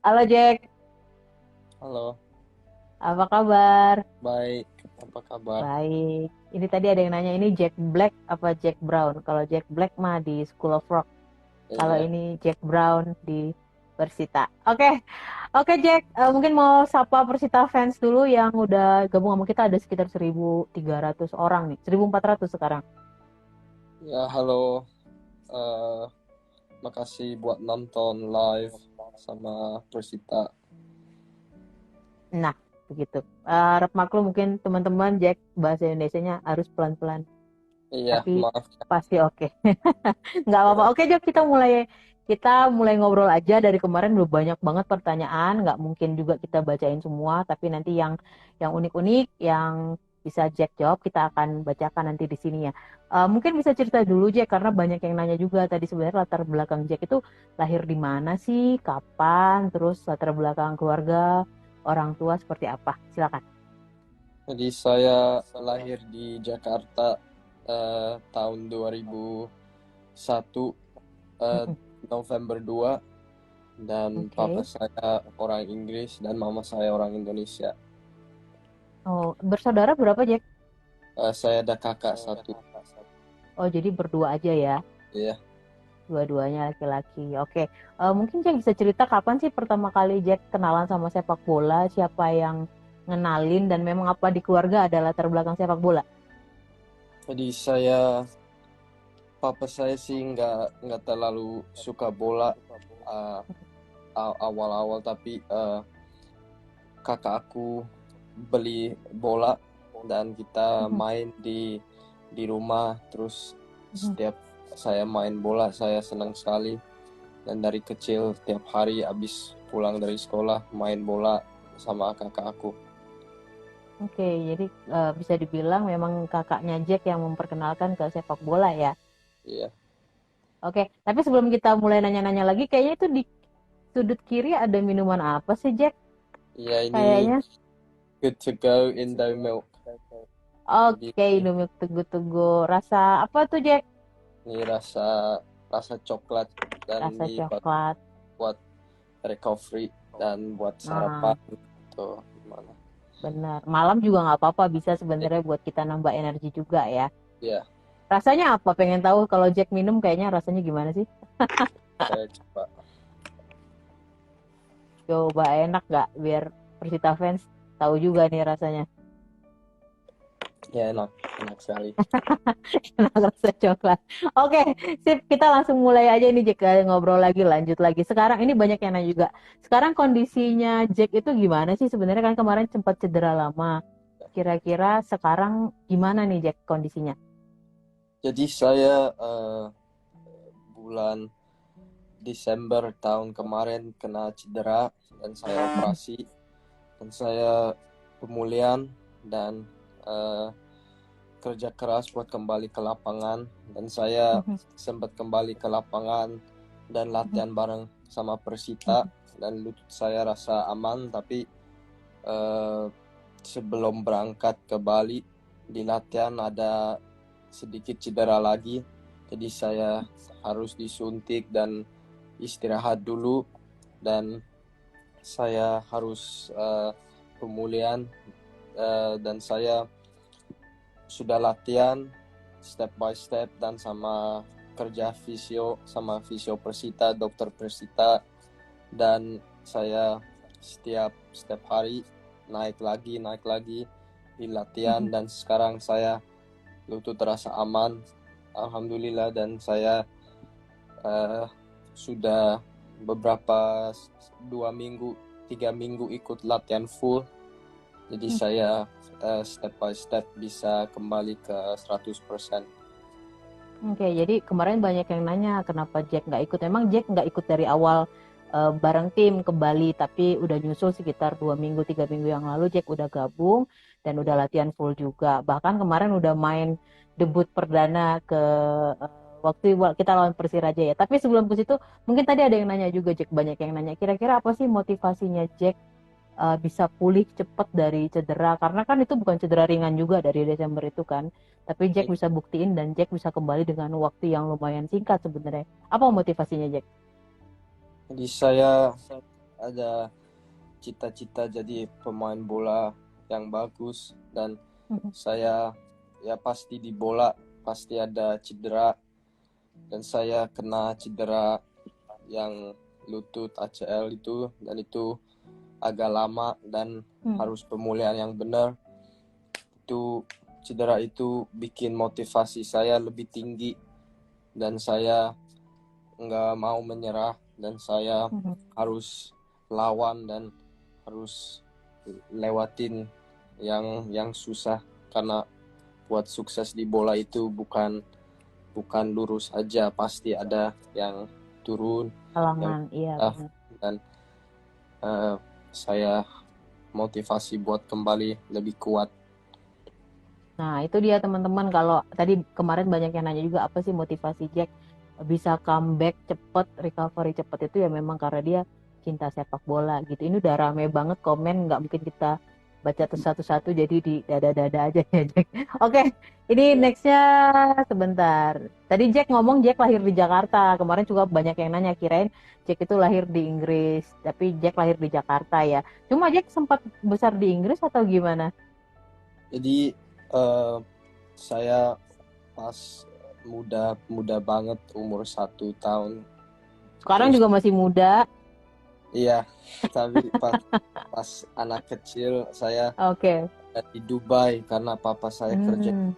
Halo Jack, Halo, apa kabar? baik. Apa kabar? Baik. Ini tadi ada yang nanya ini Jack Black apa Jack Brown? Kalau Jack Black mah di School of Rock. Kalau Iya, ini Jack Brown di Persita. Oke, oke Jack. Mungkin mau sapa Persita fans dulu yang udah gabung sama kita ada sekitar 1.300 orang nih, 1.400 sekarang. ya halo. eh Makasih buat nonton live sama Persita. Nah, begitu. Harap maklum mungkin teman-teman Jack bahasa Indonesianya harus pelan-pelan, Iya, tapi maaf. pasti oke. Nggak apa-apa. Ya, Oke, Jok, kita mulai ngobrol aja. Dari kemarin udah banyak banget pertanyaan, nggak mungkin juga kita bacain semua, tapi nanti yang unik-unik, yang bisa Jack jawab, kita akan bacakan nanti di sini ya. Mungkin bisa cerita dulu, Jack, karena banyak yang nanya juga tadi sebenarnya latar belakang Jack itu lahir di mana sih, kapan, terus latar belakang keluarga, orang tua seperti apa. Silakan. jadi saya lahir di Jakarta tahun 2001, eh, Mm-mm. November 2, dan papa Oke. saya orang Inggris dan mama saya orang Indonesia. Oh, bersaudara berapa, Jack? Saya ada kakak satu. Oh, jadi berdua aja ya. Iya, Dua-duanya laki-laki. Oke. Mungkin Jack bisa cerita kapan sih pertama kali Jack kenalan sama sepak bola? Siapa yang ngenalin dan memang apa di keluarga ada latar belakang sepak bola? jadi papa saya sih nggak terlalu suka bola uh, awal-awal, tapi kakak aku beli bola dan kita Mhm, main di rumah. Terus mhm. setiap saya main bola saya senang sekali, dan dari kecil tiap hari abis pulang dari sekolah main bola sama kakak aku. Oke, jadi bisa dibilang memang kakaknya Jack yang memperkenalkan ke sepak bola ya. Iya, Oke, tapi sebelum kita mulai nanya-nanya lagi, kayaknya itu di sudut kiri ada minuman apa sih Jack? iya, ini Kayaknya. good to go in the milk. Jadi Oke, Indomie Teguh-Teguh. Rasa apa tuh Jack? ini rasa rasa coklat, dan Rasa ini coklat. buat recovery dan buat Nah, sarapan tuh gimana. benar. Malam juga nggak apa-apa, bisa sebenarnya buat kita nambah energi juga ya. Ya, Rasanya apa? Pengen tahu kalau Jack minum kayaknya rasanya gimana sih? saya coba. Coba enak nggak? Biar Persita fans tahu juga nih rasanya. Ya, enak, enak sekali. Enak rasa coklat. Oke, sip. Kita langsung mulai aja nih Jack. Ngobrol lagi, lanjut lagi. Sekarang ini banyak yang nanya juga. Sekarang kondisinya Jack itu gimana sih? Sebenarnya kan kemarin sempat cedera lama. Kira-kira sekarang gimana nih Jack kondisinya? Jadi saya bulan Desember tahun kemarin kena cedera dan saya operasi, dan saya pemulihan dan eh, kerja keras buat kembali ke lapangan, dan saya sempat kembali ke lapangan dan latihan bareng sama Persita, dan lutut saya rasa aman. Tapi eh, sebelum berangkat ke Bali di latihan ada sedikit cedera lagi, jadi saya harus disuntik dan istirahat dulu, dan saya harus pemulihan, dan saya sudah latihan step by step dan sama kerja fisio Persita, dokter Persita, dan saya setiap hari naik lagi di latihan, dan sekarang saya lutut terasa aman, alhamdulillah. Dan saya eh, sudah beberapa 2 minggu 3 minggu ikut latihan full, jadi saya step by step bisa kembali ke 100%. Oke, jadi kemarin banyak yang nanya kenapa Jack nggak ikut. Emang Jack nggak ikut dari awal bareng tim ke Bali, tapi udah nyusul sekitar 2 minggu, 3 minggu yang lalu Jack udah gabung dan udah Ya, latihan full juga. Bahkan kemarin udah main debut perdana ke eh, waktu kita lawan Persiraja ya. Tapi sebelum ke situ, mungkin tadi ada yang nanya juga Jack, banyak yang nanya. Kira-kira apa sih motivasinya Jack bisa pulih cepat dari cedera karena kan itu bukan cedera ringan juga dari Desember itu kan, tapi Jack bisa buktiin dan Jack bisa kembali dengan waktu yang lumayan singkat sebenarnya. Apa motivasinya Jack? jadi saya ada cita-cita jadi pemain bola yang bagus, dan saya ya pasti di bola pasti ada cedera, dan saya kena cedera yang lutut ACL itu, dan itu agak lama dan harus pemulihan yang benar. Itu cedera itu bikin motivasi saya lebih tinggi, dan saya nggak mau menyerah, dan saya harus lawan dan harus lewatin yang susah, karena buat sukses di bola itu bukan lurus aja, pasti ada yang turun, Halangan, iya benar. dan saya motivasi buat kembali lebih kuat. Nah, itu dia teman-teman. Kalau tadi kemarin banyak yang nanya juga apa sih motivasi Jack bisa comeback cepet, recovery cepet, itu ya memang karena dia cinta sepak bola gitu. Ini udah rame banget komen, nggak mungkin kita baca satu-satu, jadi di dada-dada aja ya Jack. Oke, ini nextnya sebentar. Tadi Jack ngomong Jack lahir di Jakarta. Kemarin juga banyak yang nanya, kirain Jack itu lahir di Inggris, tapi Jack lahir di Jakarta ya. Cuma Jack sempat besar di Inggris atau gimana? Jadi saya pas muda banget, umur 1 tahun. Sekarang Terus juga masih muda. iya, tapi pas anak kecil saya Oke. di Dubai karena papa saya kerja. Hmm.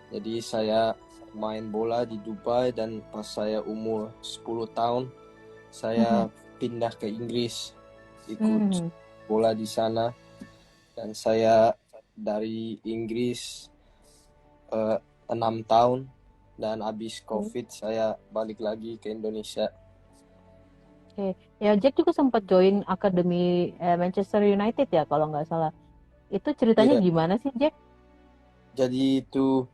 Jadi saya main bola di Dubai, dan pas saya umur 10 tahun saya pindah ke Inggris, ikut bola di sana, dan saya dari Inggris 6 tahun, dan habis COVID saya balik lagi ke Indonesia. Oke, ya Jack juga sempat join akademi Manchester United ya kalau nggak salah. Itu ceritanya Iya, gimana sih Jack? jadi itu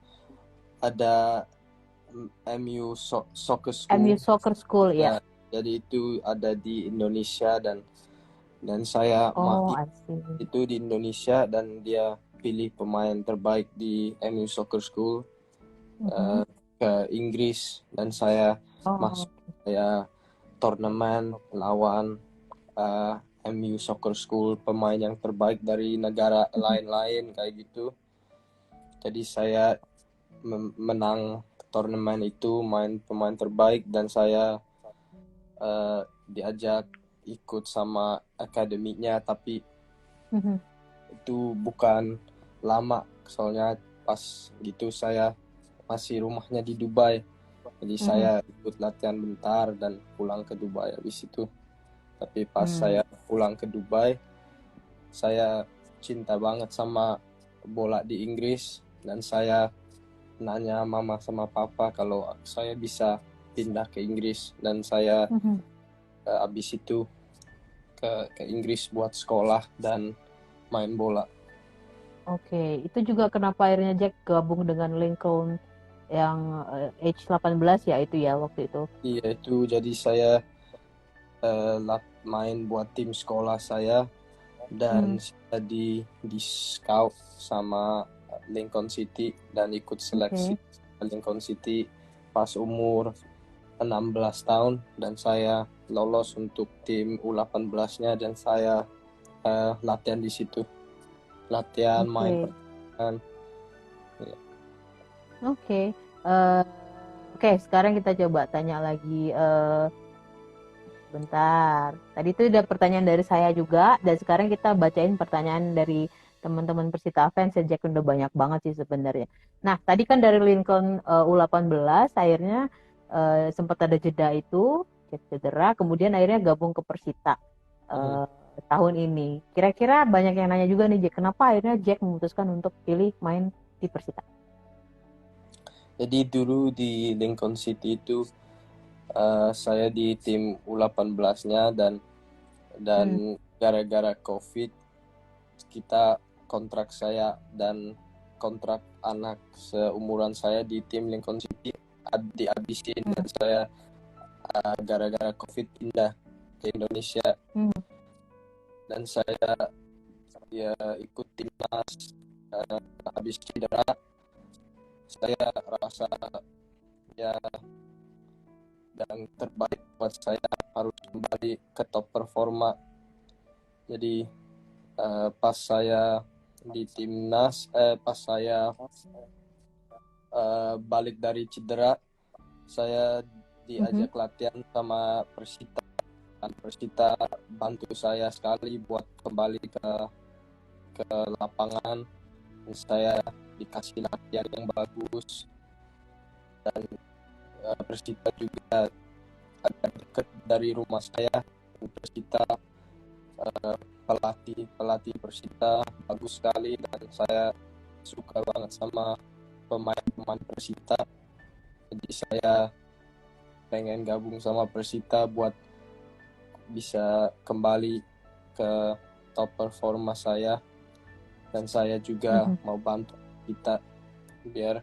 ada MU Soccer MU School. Soccer School ya. Ya, jadi itu ada di Indonesia, dan saya Oh, I see. itu di Indonesia, dan dia pilih pemain terbaik di MU Soccer School ke Inggris, dan saya masuk saya turnamen lawan MU Soccer School, pemain yang terbaik dari negara lain-lain kayak gitu. Jadi saya menang turnamen itu, main pemain terbaik, dan saya diajak ikut sama akademinya, tapi itu bukan lama, soalnya pas gitu saya masih rumahnya di Dubai, jadi saya ikut latihan bentar dan pulang ke Dubai habis itu. Tapi pas saya pulang ke Dubai, saya cinta banget sama bola di Inggris, dan saya nanya mama sama papa kalau saya bisa pindah ke Inggris, dan saya habis itu ke Inggris buat sekolah dan main bola. Oke, itu juga kenapa akhirnya Jack gabung dengan Lincoln yang age 18 ya itu ya waktu itu. Iya, itu jadi saya main buat tim sekolah saya, dan saya di scout sama Lincoln City dan ikut seleksi Lincoln City pas umur 16 tahun, dan saya lolos untuk tim U18-nya, dan saya latihan di situ. Latihan main pertandingan. Ya. Oke. Oke, sekarang kita coba tanya lagi. Bentar. Tadi itu udah pertanyaan dari saya juga, dan sekarang kita bacain pertanyaan dari teman-teman Persita fans. Jack udah banyak banget sih sebenarnya. Nah, tadi kan dari Lincoln U18 akhirnya sempat ada jeda itu, Jack cedera, kemudian akhirnya gabung ke Persita tahun ini. Kira-kira banyak yang nanya juga nih Jack, kenapa akhirnya Jack memutuskan untuk pilih main di Persita? Jadi dulu di Lincoln City itu saya di tim U18-nya, dan gara-gara COVID kita kontrak saya dan kontrak anak seumuran saya di tim Lincoln City dihabisin, dan saya gara-gara COVID pindah ke Indonesia, dan saya ya ikut timnas. Habis cedera saya rasa ya yang terbaik buat saya harus kembali kembali ke top performa. Jadi pas saya di timnas, pas saya balik dari cedera, saya diajak latihan sama Persita. Dan Persita bantu saya sekali buat kembali ke lapangan. Dan saya dikasih latihan yang bagus. Dan Persita juga agak dekat dari rumah saya. Persita pelatih Persita bagus sekali, dan saya suka banget sama pemain Persita. Jadi saya pengen gabung sama Persita buat bisa kembali ke top performa saya, dan saya juga mau bantu kita biar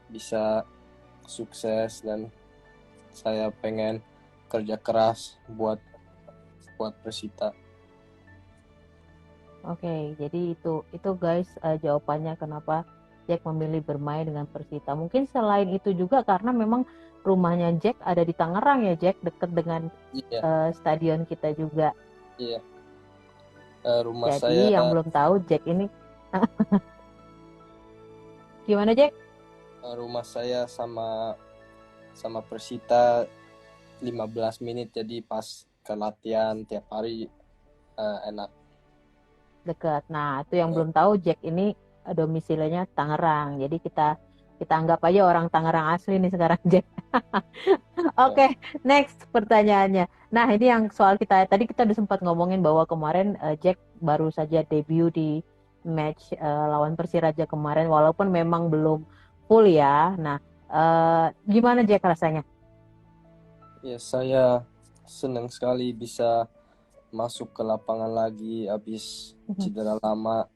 bisa sukses, dan saya pengen kerja keras buat Persita. Oke, jadi itu guys jawabannya kenapa Jack memilih bermain dengan Persita. Mungkin selain itu juga karena memang rumahnya Jack ada di Tangerang ya, Jack, dekat dengan stadion kita juga. Iya. Rumah Jadi saya, yang belum tahu Jack ini gimana, Jack? rumah saya sama Persita 15 menit, jadi pas ke latihan tiap hari enak. Dekat. Nah, itu yang belum tahu Jack ini domisilinya Tangerang. Jadi kita anggap aja orang Tangerang asli nih sekarang, Jack. Oke, next pertanyaannya. Nah, ini yang soal kita tadi kita udah sempat ngomongin bahwa kemarin Jack baru saja debut di match lawan Persiraja kemarin, walaupun memang belum full ya. Nah, gimana Jack rasanya? Ya, saya senang sekali bisa masuk ke lapangan lagi habis cedera lama,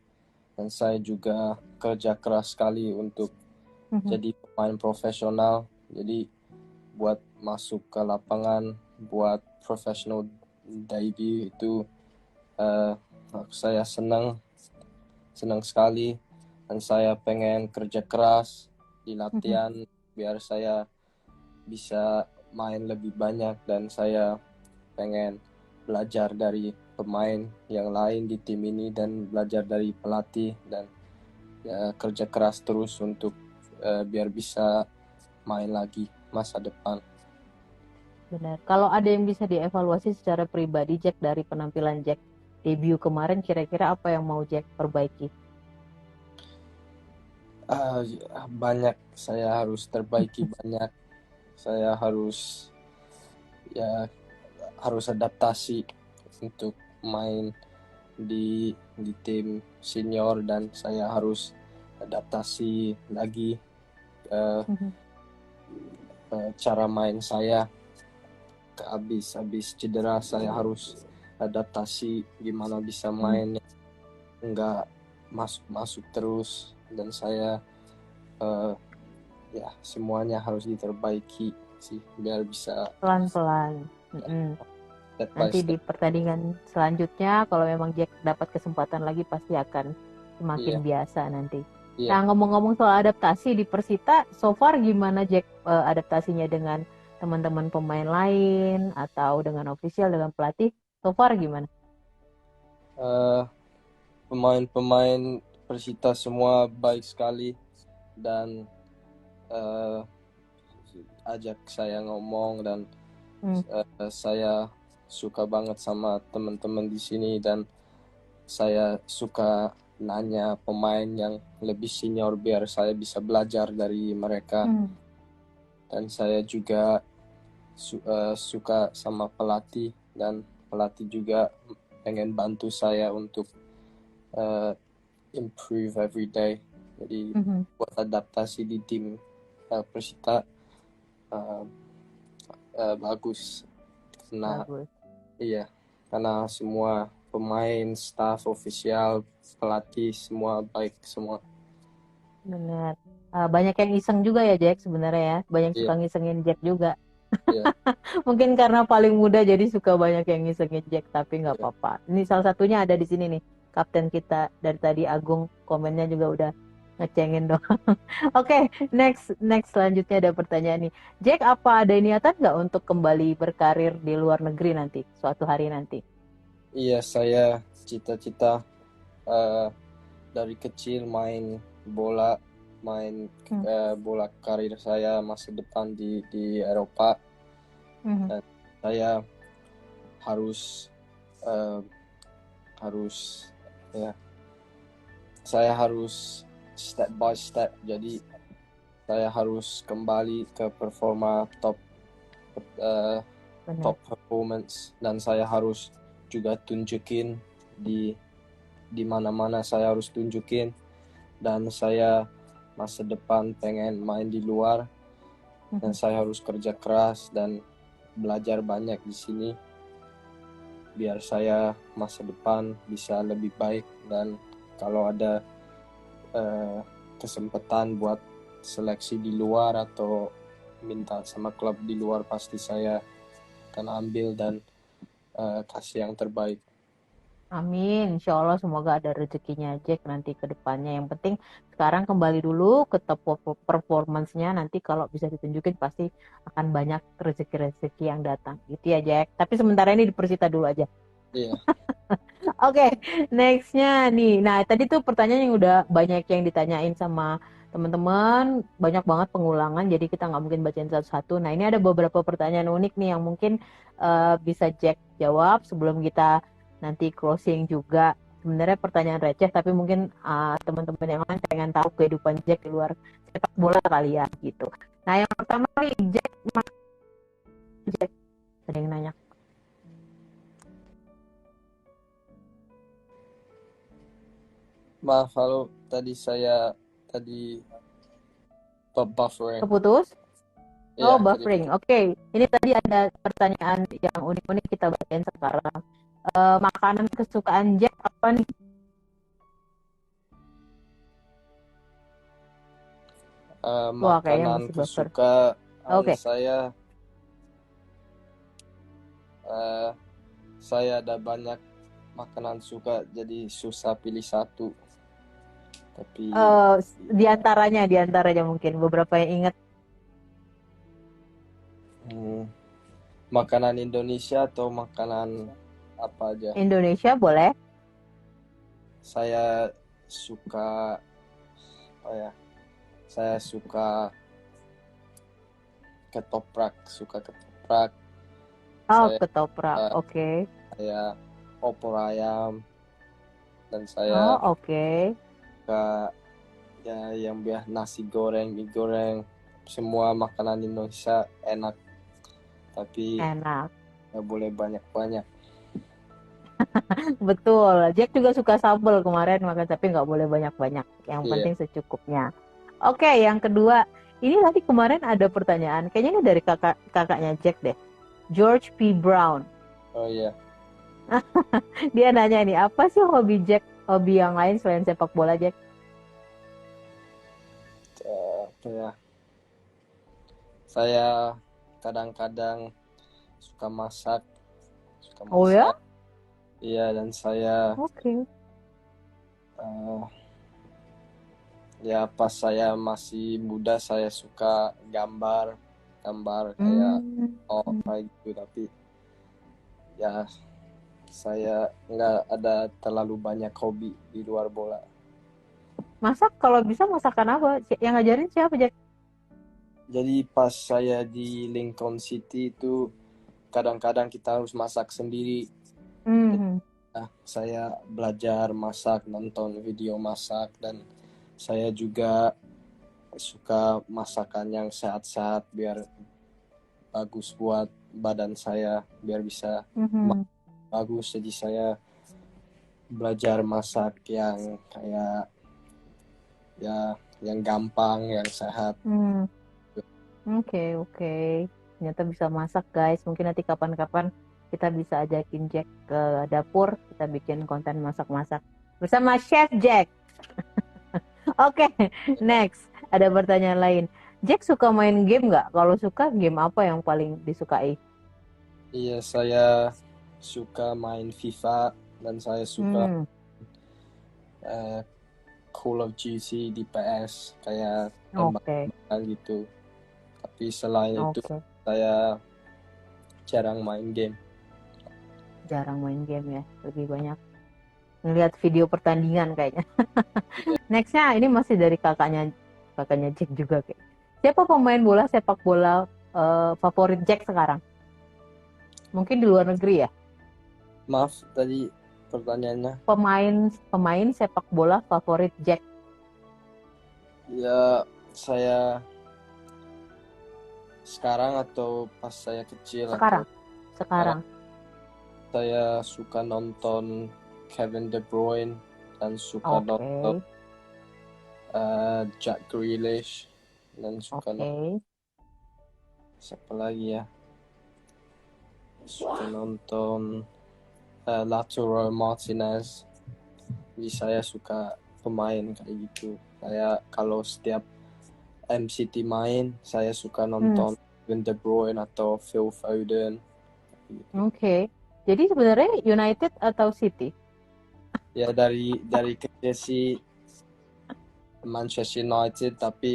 dan saya juga kerja keras sekali untuk jadi pemain profesional. Jadi buat masuk ke lapangan buat professional debut itu saya senang sekali, dan saya pengen kerja keras di latihan biar saya bisa main lebih banyak, dan saya pengen belajar dari pemain yang lain di tim ini dan belajar dari pelatih, dan kerja keras terus untuk biar bisa main lagi masa depan. Benar. Kalau ada yang bisa dievaluasi secara pribadi Jack dari penampilan Jack debut kemarin, kira-kira apa yang mau Jack perbaiki? Banyak, saya harus perbaiki banyak. Saya harus adaptasi untuk main di tim senior, dan saya harus adaptasi lagi cara main saya. Habis cedera saya harus adaptasi gimana bisa main, nggak masuk terus, dan saya semuanya harus diperbaiki sih biar bisa Pelan-pelan. Nanti di pertandingan selanjutnya kalau memang Jack dapat kesempatan lagi pasti akan semakin biasa nanti. Nah, ngomong-ngomong soal adaptasi di Persita, so far gimana Jack adaptasinya dengan teman-teman pemain lain atau dengan official, dengan pelatih? So far gimana? Pemain-pemain Persita semua baik sekali, dan ajak saya ngomong, dan saya suka banget sama teman-teman di sini, dan saya suka nanya pemain yang lebih senior biar saya bisa belajar dari mereka. Dan saya juga suka sama pelatih, dan pelatih juga pengen bantu saya untuk improve every day. Jadi buat adaptasi di tim Persita bagus. Karena semua pemain, staff, official, pelatih semua baik semua. Benar. Banyak yang iseng juga ya Jack sebenarnya ya. Banyak suka ngisengin Jack juga. Mungkin karena paling muda jadi suka banyak yang ngisengin Jack, tapi nggak apa-apa. Ini salah satunya ada di sini nih, kapten kita dari tadi Agung, komennya juga udah ngecengin dong. Oke, next next selanjutnya ada pertanyaan nih. Jack, apa ada niatan nggak untuk kembali berkarir di luar negeri nanti, suatu hari nanti? Iya, saya cita-cita eh, dari kecil main bola, main Hmm. bola karir saya masa depan di Eropa. Mhm. Dan saya harus eh, harus ya saya harus step by step, jadi saya harus kembali ke performa eh, Benar. top performance, dan saya harus juga tunjukin di di mana-mana, saya harus tunjukin, dan saya masa depan pengen main di luar, dan Mhm. saya harus kerja keras dan belajar banyak di sini biar saya masa depan bisa lebih baik. Dan kalau ada eh, kesempatan buat seleksi di luar atau minta sama klub di luar, pasti saya akan ambil dan kasih yang terbaik. Amin, insya Allah semoga ada rezekinya Jack nanti ke depannya. Yang penting sekarang kembali dulu ke top performance-nya. Nanti kalau bisa ditunjukin pasti akan banyak rezeki-rezeki yang datang. Gitu ya Jack. Tapi sementara ini di Persita dulu aja. Iya. Oke, nextnya nih. Nah, tadi tuh pertanyaan yang udah banyak yang ditanyain sama teman-teman, banyak banget pengulangan, jadi kita nggak mungkin bacain satu-satu. Nah, ini ada beberapa pertanyaan unik nih yang mungkin bisa Jack jawab sebelum kita nanti closing juga. Sebenarnya pertanyaan receh, tapi mungkin teman-teman yang lain pengen tahu kehidupan Jack di luar sepak bola kali ya, gitu. Nah, yang pertama nih, Jack, ada yang nanya. Maaf, halo, tadi buffering. Keputus? Oh, Iya, tadi buffering. Oke, ini tadi ada pertanyaan yang unik-unik kita bacain sekarang. Makanan kesukaan Jack apa nih? Wah, kayaknya makanan masih buffer. kesukaan Oke. eh, saya ada banyak makanan suka, jadi susah pilih satu. Tapi Eh, di antaranya mungkin beberapa yang ingat. hmm, makanan Indonesia atau makanan apa aja? Indonesia boleh. Saya suka, oh ya, saya suka ketoprak. Oh, Saya ketoprak. Oke. saya opor ayam, dan Oh, saya oke. suka ya yang biasa nasi goreng, mie goreng, semua makanan Indonesia enak, tapi Enak. nggak boleh banyak-banyak. Betul. Jack juga suka sambal kemarin makan, tapi nggak boleh banyak-banyak. Yang Iya. penting secukupnya. Oke, yang kedua. Ini tadi kemarin ada pertanyaan. Kayaknya ini dari kakaknya Jack deh. George P. Brown. Oh iya. Dia nanya ini, apa sih hobi Jack? Hobi yang lain selain sepak bola, Jack? Apa ya? Saya kadang-kadang suka masak, suka Oh ya? masak. Iya, dan saya Oke. eh, ya pas saya masih muda saya suka gambar, gambar kayak Hmm. kayak gitu, tapi ya saya nggak ada terlalu banyak hobi di luar bola. Masak kalau bisa masakan apa? Yang ngajarin siapa, Jack? Jadi pas saya di Lincoln City itu kadang-kadang kita harus masak sendiri. Jadi, Hmm. saya belajar masak, nonton video masak, dan saya juga suka masakan yang sehat-sehat biar bagus buat badan saya, biar bisa Hmm. bagus. Jadi saya belajar masak yang kayak ya yang gampang, yang sehat. Hmm. Oke, oke. Ternyata bisa masak, guys. Mungkin nanti kapan-kapan kita bisa ajakin Jack ke dapur, kita bikin konten masak-masak bersama Chef Jack. Oke, next. Ada pertanyaan lain. Jack suka main game nggak? Kalau suka, game apa yang paling disukai? Iya, saya suka main FIFA, dan saya suka Hmm. eh, Call of Duty di PS kayak Oke, tembak-tembakan gitu. Tapi selain itu oke. saya jarang main game. Jarang main game ya. Lebih banyak ngelihat video pertandingan kayaknya. Iya. Nextnya ini masih dari kakaknya Jack juga kayak. Siapa pemain bola sepak bola favorit Jack sekarang? Mungkin di luar negeri ya. Maaf tadi pertanyaannya. Pemain pemain sepak bola favorit Jack Ya saya sekarang atau pas saya kecil atau sekarang. sekarang Sekarang. saya suka nonton Kevin De Bruyne dan suka Oke, nonton Jack Grealish dan suka oke. nonton siapa lagi ya? Suka nonton Lautaro Martinez. Jadi saya suka pemain kayak gitu. Saya kalau setiap MCT main, saya suka nonton Kevin De Bruyne atau Phil Foden. Gitu. Oke. Jadi sebenarnya United atau City? Ya dari kecil sih Manchester United, tapi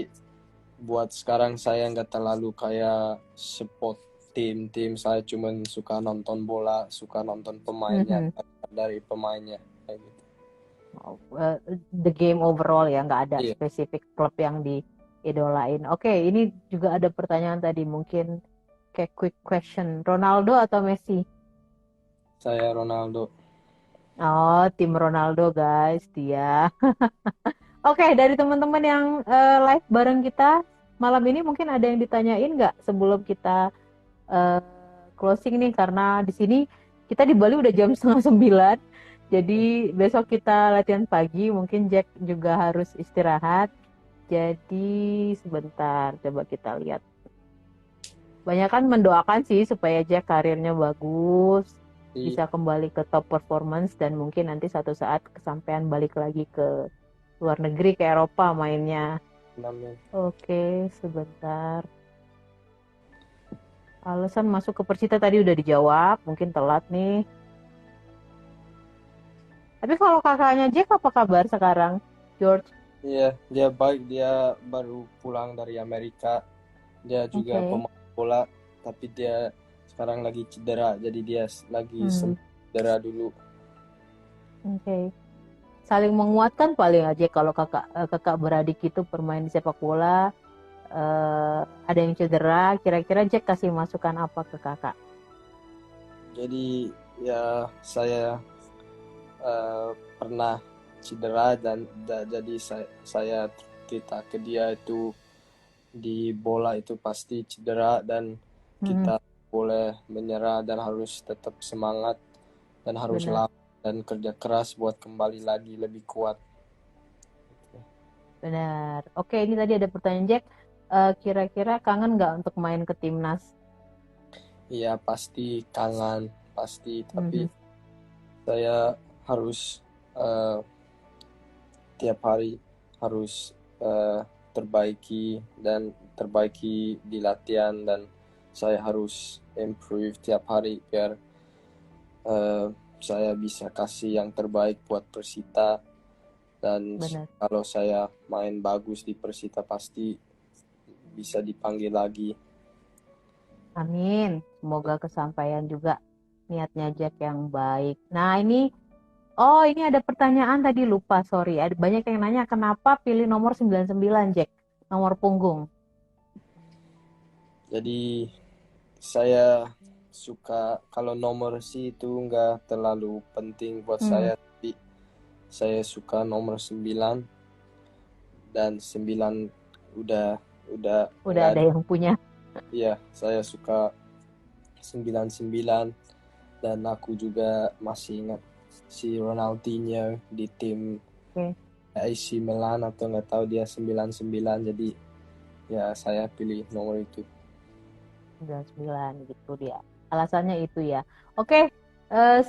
buat sekarang saya nggak terlalu kayak support tim saya cuma suka nonton bola, suka nonton pemainnya Mhm. dari pemainnya kayak gitu. Oh, the game overall ya, nggak ada Iya, spesifik klub yang diidolain. Oke, ini juga ada pertanyaan tadi, mungkin kayak quick question. Ronaldo atau Messi? saya Ronaldo. Oh, tim Ronaldo guys, dia. Oke, dari teman-teman yang live bareng kita malam ini mungkin ada yang ditanyain nggak sebelum kita eh, closing nih, karena di sini kita di Bali udah jam setengah 9. Jadi besok kita latihan pagi, mungkin Jack juga harus istirahat. Jadi sebentar, coba kita lihat. Banyak kan mendoakan sih supaya Jack karirnya bagus, Di bisa kembali ke top performance dan mungkin nanti satu saat kesampaian balik lagi ke luar negeri ke Eropa mainnya. namanya. Oke, sebentar. Alasan masuk ke Persita tadi udah dijawab, mungkin telat nih. Tapi kalau kakaknya Jack apa kabar sekarang, George? Iya, dia baik, dia baru pulang dari Amerika. Dia juga Oke. pemain bola, tapi dia sekarang lagi cedera, jadi dia lagi Hmm, cedera dulu. oke. Saling menguatkan paling aja kalau kakak beradik itu bermain di sepak bola, ada yang cedera, kira-kira Jack kasih masukan apa ke kakak? Jadi ya saya pernah cedera dan jadi saya cerita ke dia itu di bola itu pasti cedera dan Hmm, kita boleh menyerah dan harus tetap semangat dan harus benar, lawan dan kerja keras buat kembali lagi lebih kuat. benar. Oke, ini tadi ada pertanyaan Jack. Kira-kira kangen nggak untuk main ke timnas? Iya pasti kangen pasti, tapi Mhm, saya harus eh, tiap hari harus terbaiki dan terbaiki di latihan dan saya harus improve tiap hari biar eh, saya bisa kasih yang terbaik buat Persita dan benar. kalau saya main bagus di Persita pasti bisa dipanggil lagi. Amin. Semoga kesampaian juga niatnya Jack yang baik. Nah, ini ada pertanyaan tadi lupa, sorry. Ada banyak yang nanya kenapa pilih nomor 99 Jack, nomor punggung. Jadi saya suka kalau nomor sih itu nggak terlalu penting buat Hmm, saya, tapi saya suka nomor 9 dan 9 udah udah udah nggak ada ada. yang punya. Iya, saya suka 99 dan aku juga masih ingat si Ronaldinho di tim Oke, AC Milan atau nggak tahu dia 99 jadi ya saya pilih nomor itu. 99 gitu dia. Alasannya itu ya. Oke,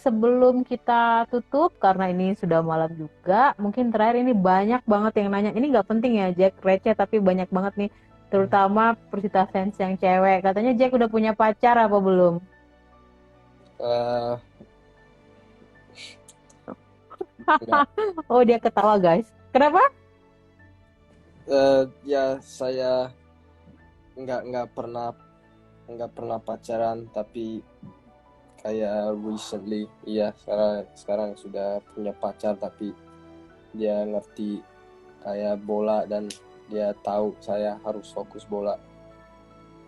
sebelum kita tutup karena ini sudah malam juga, mungkin terakhir ini banyak banget yang nanya. Ini nggak penting ya Jack, receh tapi banyak banget nih, terutama Persita fans yang cewek. Katanya Jack udah punya pacar apa belum? Eh nggak Oh, dia ketawa guys. Kenapa? Ya saya nggak pernah pacaran, tapi kayak recently, iya, sekarang sudah punya pacar, tapi dia ngerti kayak bola dan dia tahu saya harus fokus bola.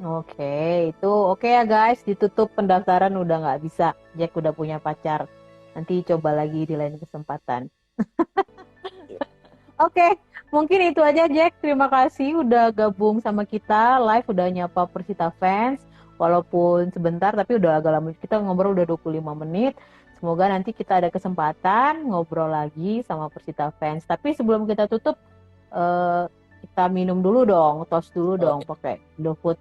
Oke, itu oke ya guys, ditutup pendaftaran udah nggak bisa. Jack udah punya pacar. Nanti coba lagi di lain kesempatan. Ya, Oke, mungkin itu aja Jack. Terima kasih udah gabung sama kita live, udah nyapa Persita fans. Walaupun sebentar, tapi udah agak lama. Kita ngobrol udah 25 menit. Semoga nanti kita ada kesempatan ngobrol lagi sama Persita fans. Tapi sebelum kita tutup, eh, kita minum dulu dong, toast dulu dong, oke. pakai GoFood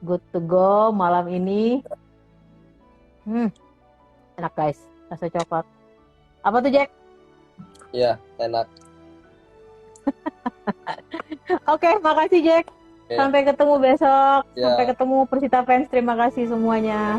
Good to Go malam ini. Hmm, enak guys, rasa coklat. Apa tuh Jack? Ya, enak. Oke, makasih Jack. Ya, Sampai ketemu besok. Sampai ya. ketemu Persita fans. Terima kasih semuanya.